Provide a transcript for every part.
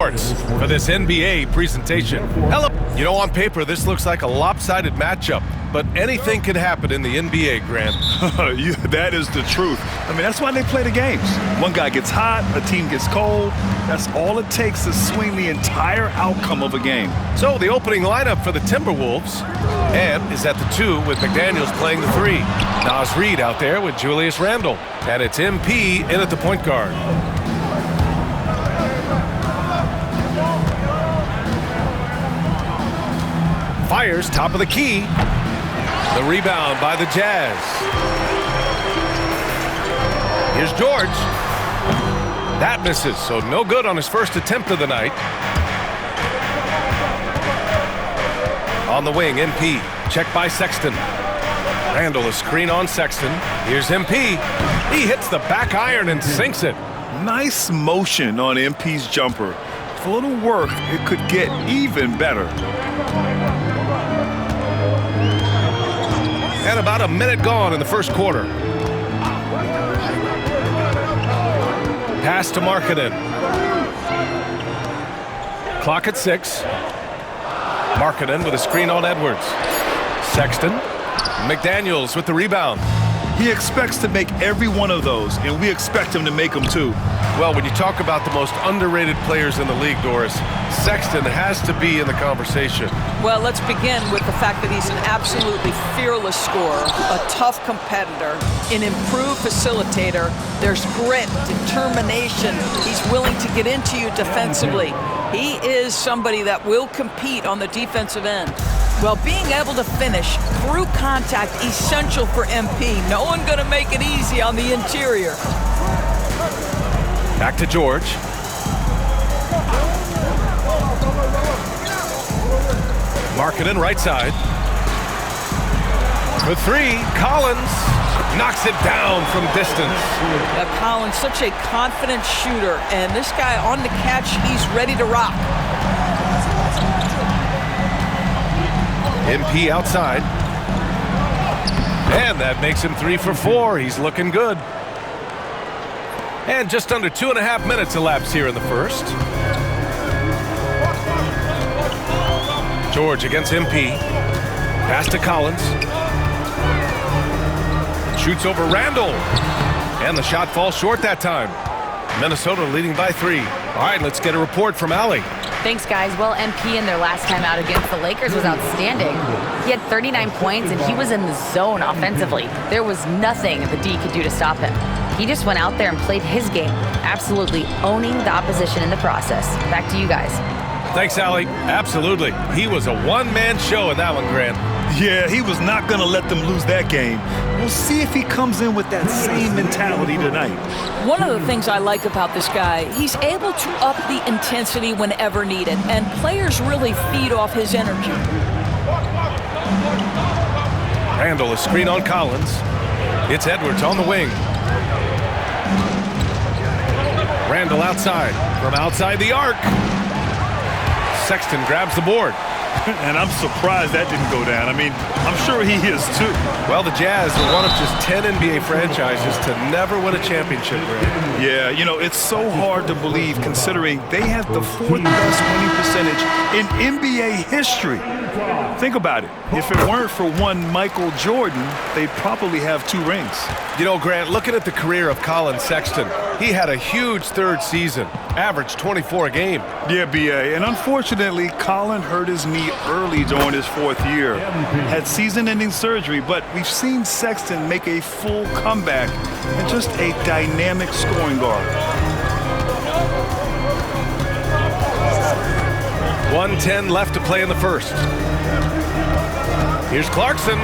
For this NBA presentation. Hello. You know, on paper, this looks like a lopsided matchup, but anything can happen in the NBA, Grant. That is the truth. I mean, that's why they play the games. One guy gets hot, a team gets cold. That's all it takes to swing the entire outcome of a game. So the opening lineup for the Timberwolves, and is at the 2 with McDaniels playing the 3. Naz Reid out there with Julius Randle, and it's MP in at the point guard. Fires top of the key. The rebound by the Jazz. Here's George. That misses, so no good on his first attempt of the night. On the wing, MP. Check by Sexton. Randle, a screen on Sexton. Here's MP. He hits the back iron and sinks it. Nice motion on MP's jumper. With a little work, it could get even better. And about a minute gone in the first quarter. Pass to Markkanen. Clock at 6. Markkanen with a screen on Edwards. Sexton. McDaniels with the rebound. He expects to make every one of those, and we expect him to make them too. Well, when you talk about the most underrated players in the league, Doris, Sexton has to be in the conversation. Well, let's begin with the fact that he's an absolutely fearless scorer, a tough competitor, an improved facilitator. There's grit, determination. He's willing to get into you defensively. He is somebody that will compete on the defensive end. Well, being able to finish through contact, essential for MP. No one going to make it easy on the interior. Back to George. Markkanen right side. For 3, Collins knocks it down from distance. Collins, such a confident shooter, and this guy on the catch, he's ready to rock. MP outside. And that makes him 3 for 4. He's looking good. And just under 2.5 minutes elapsed here in the first. George against MP. Pass to Collins. Shoots over Randle. And the shot falls short that time. Minnesota leading by 3. All right, let's get a report from Allie. Thanks, guys. Well, MP in their last time out against the Lakers was outstanding. He had 39 points, and he was in the zone offensively. There was nothing the D could do to stop him. He just went out there and played his game, absolutely owning the opposition in the process. Back to you guys. Thanks, Allie. Absolutely. He was a one-man show in that one, Grant. Yeah, he was not going to let them lose that game. We'll see if he comes in with that same mentality tonight. One of the things I like about this guy, he's able to up the intensity whenever needed, and players really feed off his energy. Randle, a screen on Collins. It's Edwards on the wing. Randle outside. From outside the arc. Sexton grabs the board. And I'm surprised that didn't go down. I mean, I'm sure he is too. Well, the Jazz are one of just 10 NBA franchises to never win a championship, Grant. Yeah, you know, it's so hard to believe considering they have the 4th best winning percentage in NBA history. Think about it. If it weren't for one Michael Jordan, they'd probably have 2 rings. You know, Grant, looking at the career of Colin Sexton, he had a huge 3rd season, averaged 24 a game. Yeah, B.A., and unfortunately, Colin hurt his knee early during his 4th year. Had season-ending surgery, but we've seen Sexton make a full comeback and just a dynamic scoring guard. 1:10 left to play in the first. Here's Clarkson.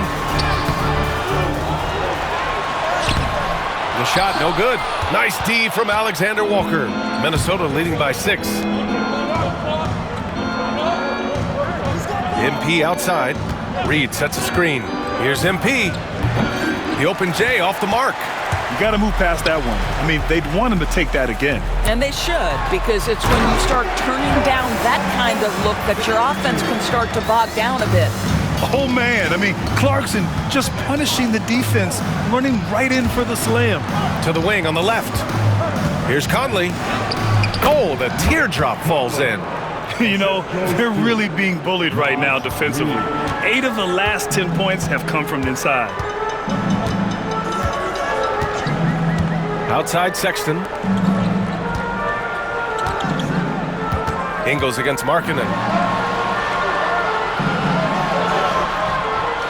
The shot, no good. Nice D from Alexander Walker. Minnesota leading by 6. MP outside. Reid sets a screen. Here's MP. The open J off the mark. You got to move past that one. I mean, they'd want him to take that again. And they should, because it's when you start turning down that kind of look that your offense can start to bog down a bit. Oh, man. I mean, Clarkson just punishing the defense, running right in for the slam. To the wing on the left. Here's Conley. Oh, the teardrop falls in. You know, they're really being bullied right now defensively. 8 of the last 10 points have come from inside. Outside Sexton. Ingles against Markkanen.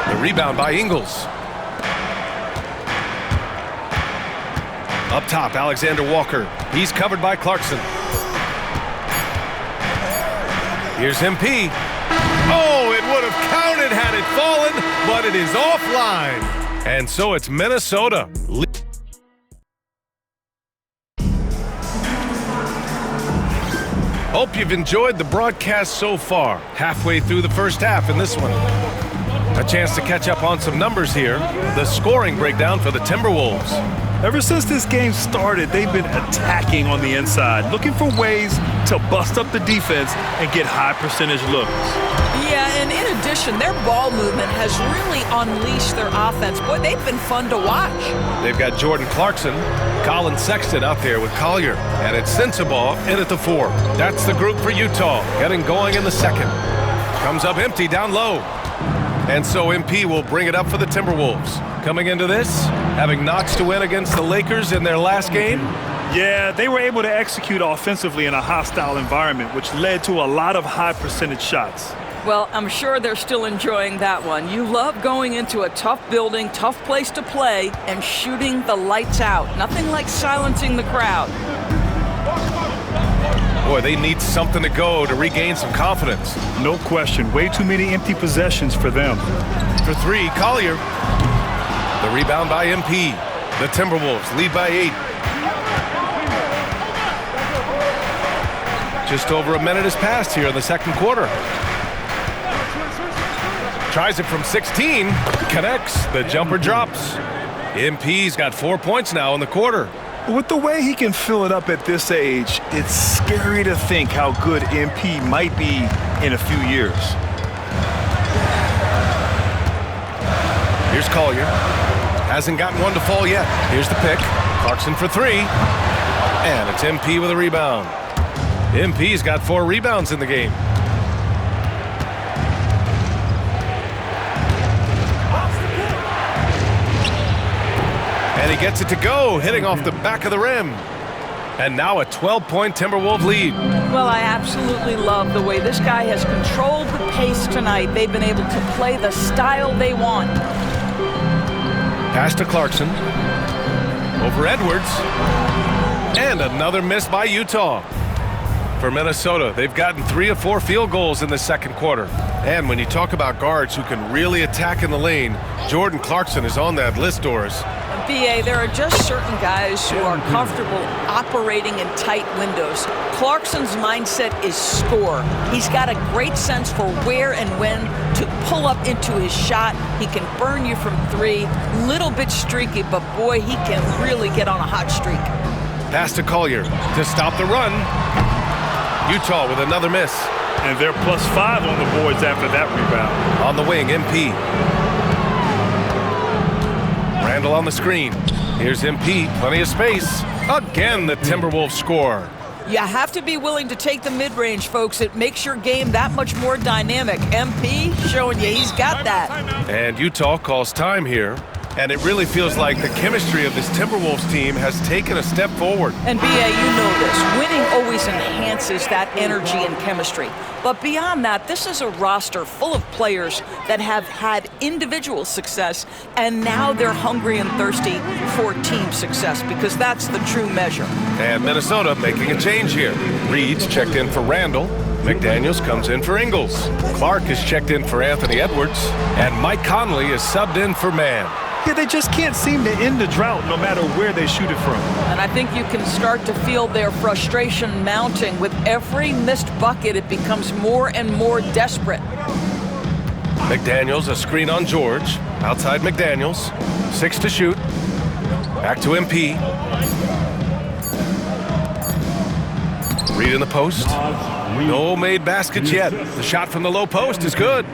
The rebound by Ingles. Up top, Alexander Walker. He's covered by Clarkson. Here's MP. Oh, it would have counted had it fallen, but it is offline. And so it's Minnesota. Hope you've enjoyed the broadcast so far. Halfway through the first half in this one. A chance to catch up on some numbers here. The scoring breakdown for the Timberwolves. Ever since this game started, they've been attacking on the inside, looking for ways to bust up the defense and get high percentage looks. Yeah, and in addition, their ball movement has really unleashed their offense. Boy, they've been fun to watch. They've got Jordan Clarkson, Colin Sexton out there with Collier, and it's Sensabaugh in at the 4. That's the group for Utah, getting going in the second. Comes up empty down low. And so MP will bring it up for the Timberwolves. Coming into this, having notched to win against the Lakers in their last game. Yeah, they were able to execute offensively in a hostile environment, which led to a lot of high percentage shots. Well, I'm sure they're still enjoying that one. You love going into a tough building, tough place to play, and shooting the lights out. Nothing like silencing the crowd. Boy, they need something to go to regain some confidence. No question. Way too many empty possessions for them. For 3, Collier. The rebound by MP. The Timberwolves lead by 8. Just over a minute has passed here in the second quarter. Tries it from 16. Connects. The jumper drops. MP's got 4 points now in the quarter. With the way he can fill it up at this age, it's scary to think how good MP might be in a few years. Here's Collier. Hasn't gotten one to fall yet. Here's the pick. Clarkson for 3. And it's MP with a rebound. MP's got 4 rebounds in the game. And he gets it to go, hitting off the back of the rim. And now a 12-point Timberwolves lead. Well, I absolutely love the way this guy has controlled the pace tonight. They've been able to play the style they want. Pass to Clarkson. Over Edwards. And another miss by Utah. For Minnesota, they've gotten 3 of 4 field goals in the second quarter. And when you talk about guards who can really attack in the lane, Jordan Clarkson is on that list, Doris. BA, there are just certain guys who are comfortable operating in tight windows. Clarkson's mindset is score. He's got a great sense for where and when to pull up into his shot. He can burn you from 3. Little bit streaky, but boy, he can really get on a hot streak. Pass to Collier to stop the run. Utah with another miss. And they're +5 on the boards after that rebound. On the wing, MP. Randall on the screen. Here's MP, plenty of space. Again, the Timberwolves score. You have to be willing to take the mid-range, folks. It makes your game that much more dynamic. MP showing you he's got that. And Utah calls time here. And it really feels like the chemistry of this Timberwolves team has taken a step forward. And BA, you know this. Winning always enhances that energy and chemistry. But beyond that, this is a roster full of players that have had individual success, and now they're hungry and thirsty for team success, because that's the true measure. And Minnesota making a change here. Reed's checked in for Randall. McDaniels comes in for Ingles. Clark is checked in for Anthony Edwards. And Mike Conley is subbed in for Mann. Yeah, they just can't seem to end the drought no matter where they shoot it from. And I think you can start to feel their frustration mounting. With every missed bucket, it becomes more and more desperate. McDaniels, a screen on George. Outside McDaniels. 6 to shoot. Back to MP. Reed in the post. No made baskets yet. The shot from the low post is good.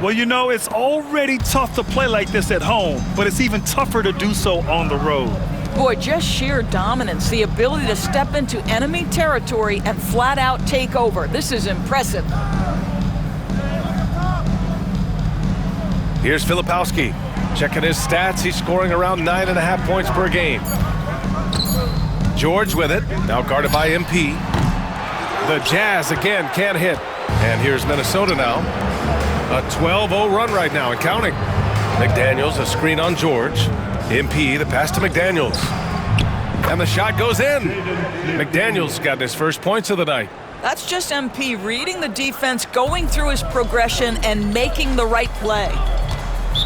Well, you know, it's already tough to play like this at home, but it's even tougher to do so on the road. Boy, just sheer dominance, the ability to step into enemy territory and flat out take over. This is impressive. Here's Filipowski. Checking his stats, he's scoring around 9.5 points per game. George with it, now guarded by MP. The Jazz again can't hit. And here's Minnesota now. A 12-0 run right now and counting. McDaniels, a screen on George. MP, the pass to McDaniels. And the shot goes in. McDaniels got his first points of the night. That's just MP reading the defense, going through his progression, and making the right play.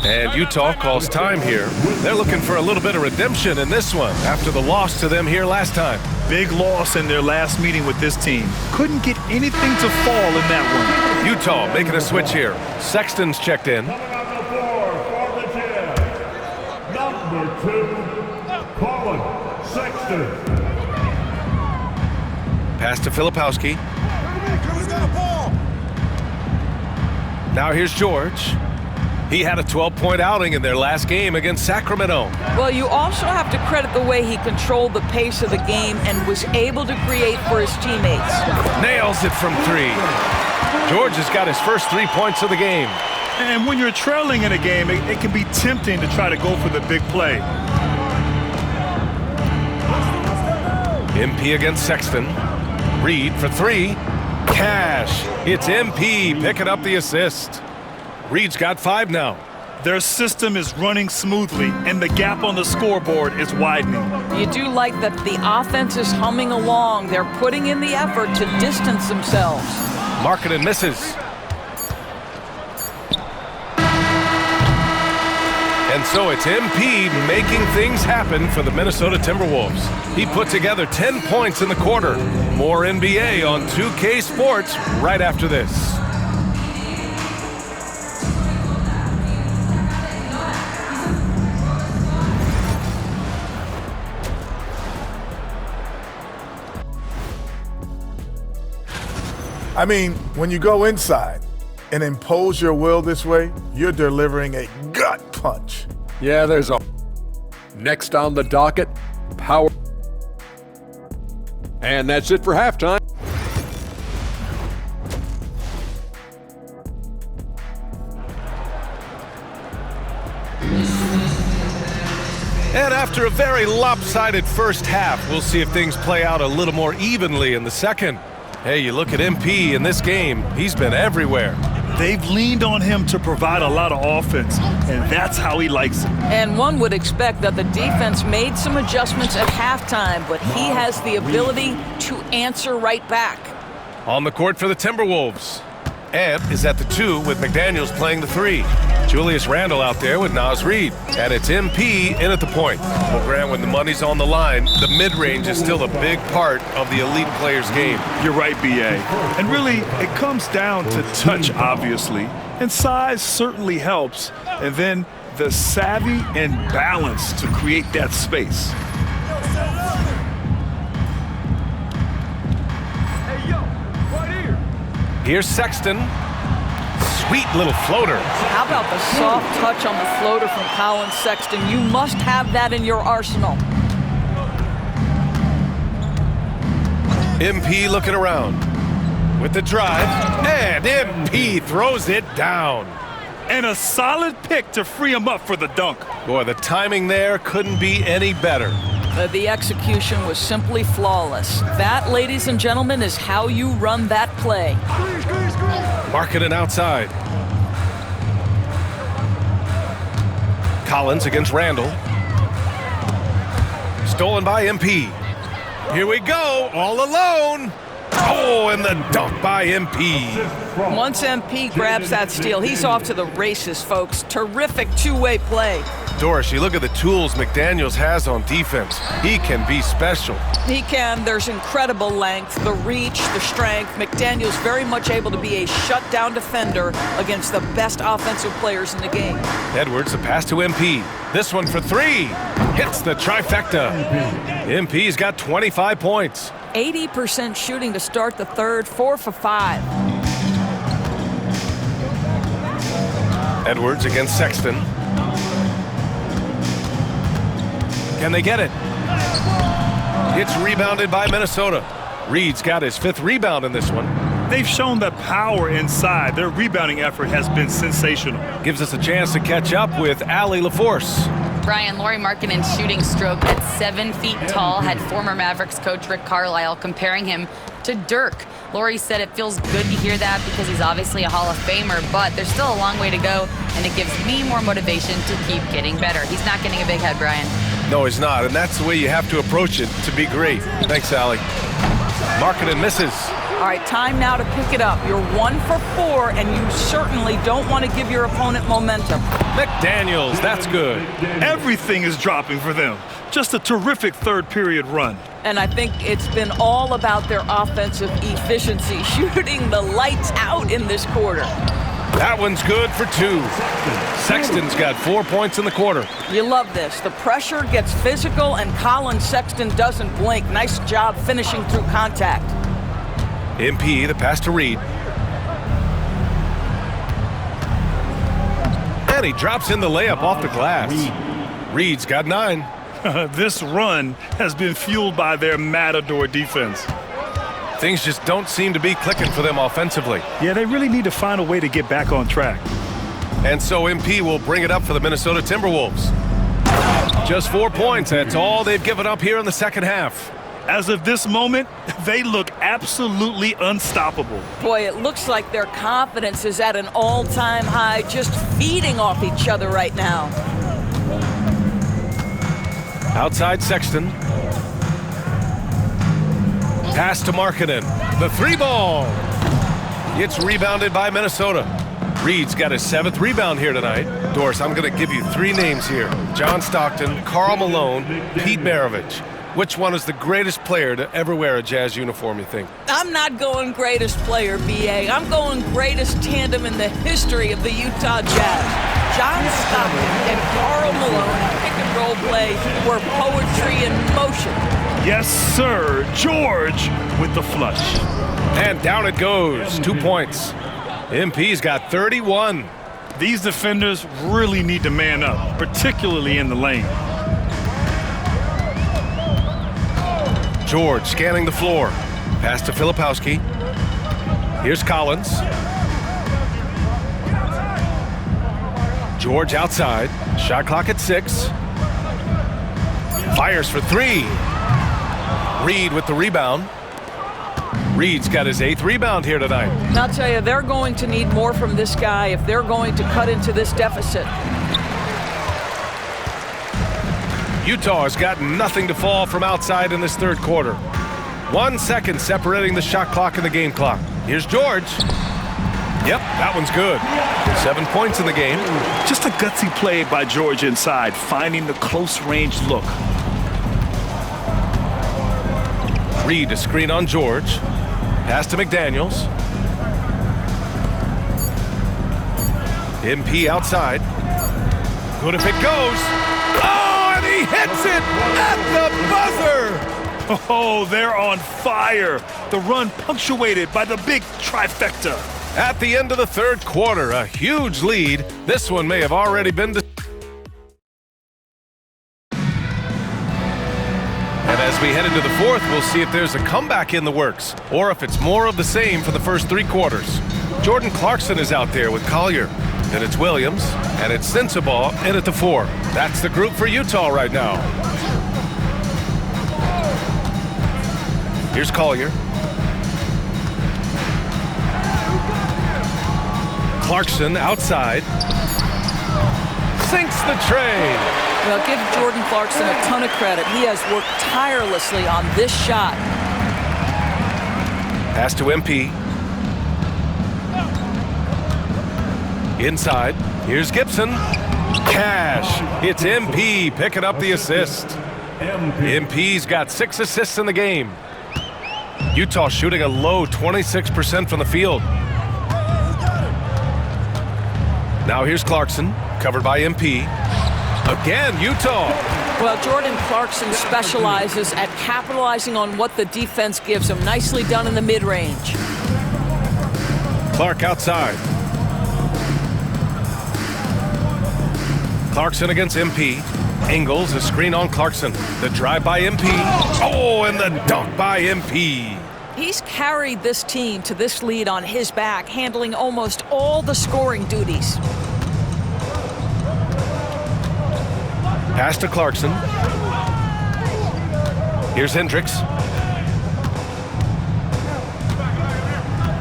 And Utah calls time here. They're looking for a little bit of redemption in this one after the loss to them here last time. Big loss in their last meeting with this team. Couldn't get anything to fall in that one. Utah making a switch here. Sexton's checked in. Number 2, Colin Sexton. Pass to Filipowski. Now here's George. He had a 12-point outing in their last game against Sacramento. Well, you also have to credit the way he controlled the pace of the game and was able to create for his teammates. Nails it from 3. George has got his first 3 points of the game. And when you're trailing in a game, it can be tempting to try to go for the big play. MP against Sexton. Reed for 3. Cash. It's MP picking up the assist. Reed's got 5 now. Their system is running smoothly, and the gap on the scoreboard is widening. You do like that the offense is humming along. They're putting in the effort to distance themselves. Markkanen misses. And so it's MP making things happen for the Minnesota Timberwolves. He put together 10 points in the quarter. More NBA on 2K Sports right after this. I mean, when you go inside and impose your will this way, you're delivering a gut punch. Yeah, there's a... Next on the docket, power. And that's it for halftime. And after a very lopsided first half, we'll see if things play out a little more evenly in the second. Hey, you look at MP in this game, he's been everywhere. They've leaned on him to provide a lot of offense, and that's how he likes it. And one would expect that the defense made some adjustments at halftime, but he has the ability to answer right back. On the court for the Timberwolves. Ed is at the 2 with McDaniels playing the 3. Julius Randle out there with Naz Reid. And it's MP in at the point. Well, Grant, when the money's on the line, the mid-range is still a big part of the elite player's game. You're right, B.A. And really, it comes down to touch, obviously. And size certainly helps. And then the savvy and balance to create that space. Here's Sexton. Sweet little floater. How about the soft touch on the floater from Colin Sexton? You must have that in your arsenal. MP looking around with the drive, and MP throws it down. And a solid pick to free him up for the dunk. Boy, the timing there couldn't be any better. The execution was simply flawless. That, ladies and gentlemen, is how you run that play. Markkanen outside. Collins against Randle. Stolen by MP. Here we go, all alone. Oh, and the dunk by MP. Once MP grabs that steal, he's off to the races, folks. Terrific two-way play. Doris, you look at the tools McDaniels has on defense. He can be special. He can. There's incredible length, the reach, the strength. McDaniels very much able to be a shutdown defender against the best offensive players in the game. Edwards, the pass to MP. This one for 3. Hits the trifecta. MP's got 25 points. 80% shooting to start the third, 4 for 5. Edwards against Sexton. Can they get it? It's rebounded by Minnesota. Reed's got his 5th rebound in this one. They've shown the power inside. Their rebounding effort has been sensational. Gives us a chance to catch up with Allie LaForce. Brian, Lauri Markkanen's shooting stroke at 7 feet tall had former Mavericks coach Rick Carlisle comparing him to Dirk. Lauri said it feels good to hear that because he's obviously a Hall of Famer, but there's still a long way to go, and it gives me more motivation to keep getting better. He's not getting a big head, Brian. No, he's not, and that's the way you have to approach it to be great. Thanks, Allie. Markkanen misses. All right, time now to pick it up. You're 1 for 4, and you certainly don't want to give your opponent momentum. McDaniels, that's good. Everything is dropping for them. Just a terrific third period run. And I think it's been all about their offensive efficiency, shooting the lights out in this quarter. That one's good for 2. Sexton's got 4 points in the quarter. You love this. The pressure gets physical, and Colin Sexton doesn't blink. Nice job finishing through contact. MP, the pass to Reed. And he drops in the layup off the glass. Reed's got 9. This run has been fueled by their Matador defense. Things just don't seem to be clicking for them offensively. Yeah, they really need to find a way to get back on track. And so MP will bring it up for the Minnesota Timberwolves. Just 4 points. That's all they've given up here in the second half. As of this moment, they look absolutely unstoppable. Boy, it looks like their confidence is at an all-time high, just feeding off each other right now. Outside Sexton. Pass to Markkanen. The 3-ball. It's rebounded by Minnesota. Reed's got his 7th rebound here tonight. Doris, I'm going to give you 3 names here. John Stockton, Karl Malone, Pete Maravich. Which one is the greatest player to ever wear a Jazz uniform, you think? I'm not going greatest player, B.A. I'm going greatest tandem in the history of the Utah Jazz. John Stockton and Karl Malone pick-and-roll play were poetry in motion. Yes, sir. George with the flush. And down it goes. 2 points. MP's got 31. These defenders really need to man up, particularly in the lane. George scanning the floor. Pass to Filipowski. Here's Collins. George outside. Shot clock at 6. Fires for 3. Reed with the rebound. Reed's got his 8th rebound here tonight. And I'll tell you, they're going to need more from this guy if they're going to cut into this deficit. Utah has got nothing to fall from outside in this third quarter. 1 second separating the shot clock and the game clock. Here's George. Yep, that one's good. 7 points in the game. Just a gutsy play by George inside, finding the close-range look. Reed, a screen on George. Pass to McDaniels. MP outside. Good if it goes. Oh, and he hits it at the buzzer. Oh, they're on fire. The run punctuated by the big trifecta. At the end of the third quarter, a huge lead. This one may have already been. And as we head into the fourth, we'll see if there's a comeback in the works or if it's more of the same for the first 3 quarters. Jordan Clarkson is out there with Collier. Then it's Williams, and it's Sensabaugh in at the 4. That's the group for Utah right now. Here's Collier. Clarkson outside. Sinks the tray. Well, give Jordan Clarkson a ton of credit. He has worked tirelessly on this shot. Pass to MP. Inside. Here's Gibson. Cash. It's MP picking up the assist. MP's got 6 assists in the game. Utah shooting a low 26% from the field. Now here's Clarkson, covered by MP. Again, Utah. Well, Jordan Clarkson specializes at capitalizing on what the defense gives him. Nicely done in the mid-range. Clark outside. Clarkson against MP. Ingles, a screen on Clarkson. The drive by MP. Oh, and the dunk by MP. He's carried this team to this lead on his back, handling almost all the scoring duties. Pass to Clarkson. Here's Hendricks.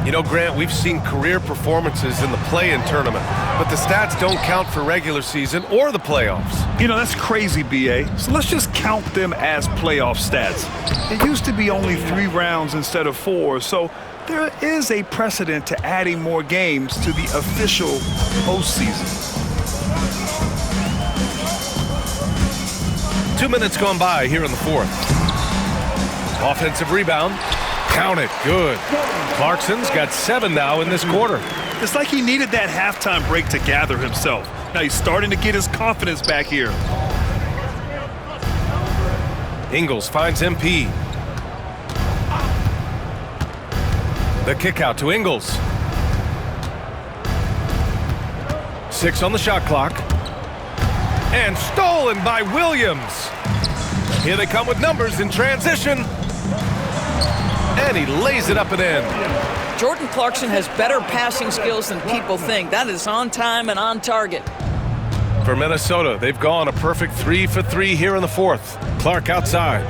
You know, Grant, we've seen career performances in the play-in tournament, but the stats don't count for regular season or the playoffs. You know, that's crazy, B.A. So let's just count them as playoff stats. It used to be only 3 rounds instead of 4, so there is a precedent to adding more games to the official postseason. 2 minutes gone by here in the fourth. Offensive rebound. Count it. Good. Clarkson's got 7 now in this quarter. It's like he needed that halftime break to gather himself. Now he's starting to get his confidence back here. Ingles finds MP. The kick out to Ingles. 6 on the shot clock. And stolen by Williams. Here they come with numbers in transition. And he lays it up and in. Jordan Clarkson has better passing skills than people think. That is on time and on target. For Minnesota, they've gone a perfect 3 for 3 here in the fourth. Clark outside.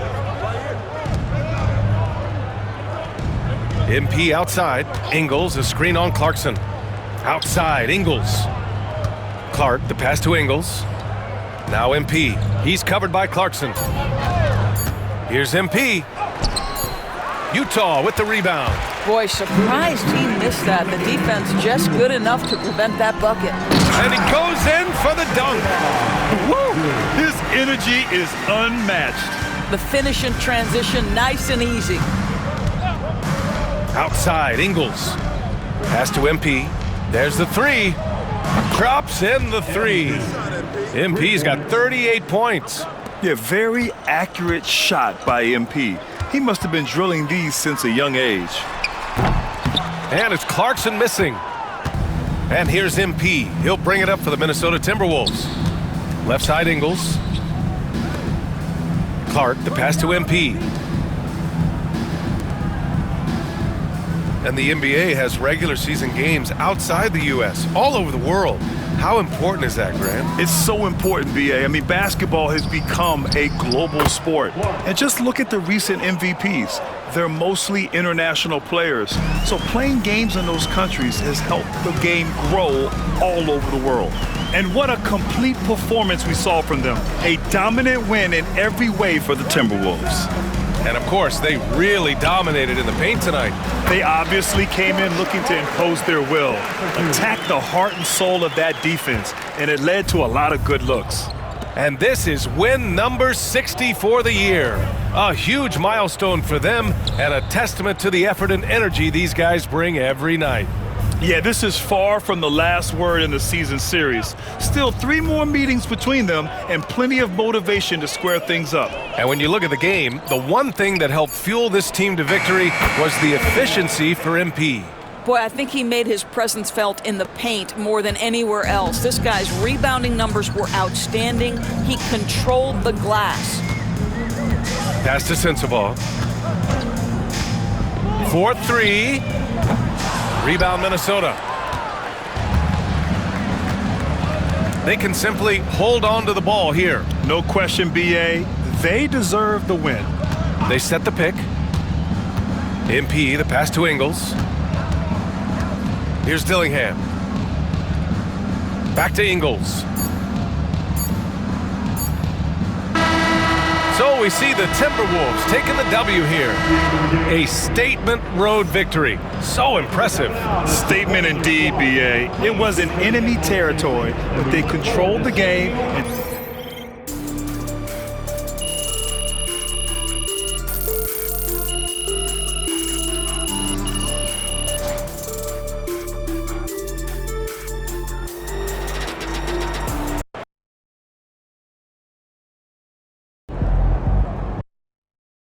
MP outside. Ingles, a screen on Clarkson. Outside, Ingles. Clark, the pass to Ingles. Now MP. He's covered by Clarkson. Here's MP. Utah with the rebound. Boy, surprised he missed that. The defense just good enough to prevent that bucket. And he goes in for the dunk. Woo! His energy is unmatched. The finish in transition, nice and easy. Outside, Ingles. Pass to MP. There's the 3. Drops in the 3. MP's got 38 points. Yeah, very accurate shot by MP. He must have been drilling these since a young age. And it's Clarkson missing. And here's MP. He'll bring it up for the Minnesota Timberwolves. Left side, Ingles. Clark, the pass to MP. And the NBA has regular season games outside the U.S., all over the world. How important is that, Grant? It's so important, B.A. I mean, basketball has become a global sport. And just look at the recent MVPs. They're mostly international players. So playing games in those countries has helped the game grow all over the world. And what a complete performance we saw from them. A dominant win in every way for the Timberwolves. And of course, they really dominated in the paint tonight. They obviously came in looking to impose their will, attack the heart and soul of that defense, and it led to a lot of good looks. And this is win number 60 for the year. A huge milestone for them and a testament to the effort and energy these guys bring every night. Yeah, this is far from the last word in the season series. Still 3 more meetings between them and plenty of motivation to square things up. And when you look at the game, the one thing that helped fuel this team to victory was the efficiency for MP. Boy, I think he made his presence felt in the paint more than anywhere else. This guy's rebounding numbers were outstanding. He controlled the glass. Pass to Sensabaugh. 4-3. Rebound Minnesota. They can simply hold on to the ball here. No question, B.A. They deserve the win. They set the pick. MP, the pass to Ingles. Here's Dillingham. Back to Ingles. So we see the Timberwolves taking the W here. A statement road victory. So impressive. Statement indeed, B.A. It was in enemy territory, but they controlled the game and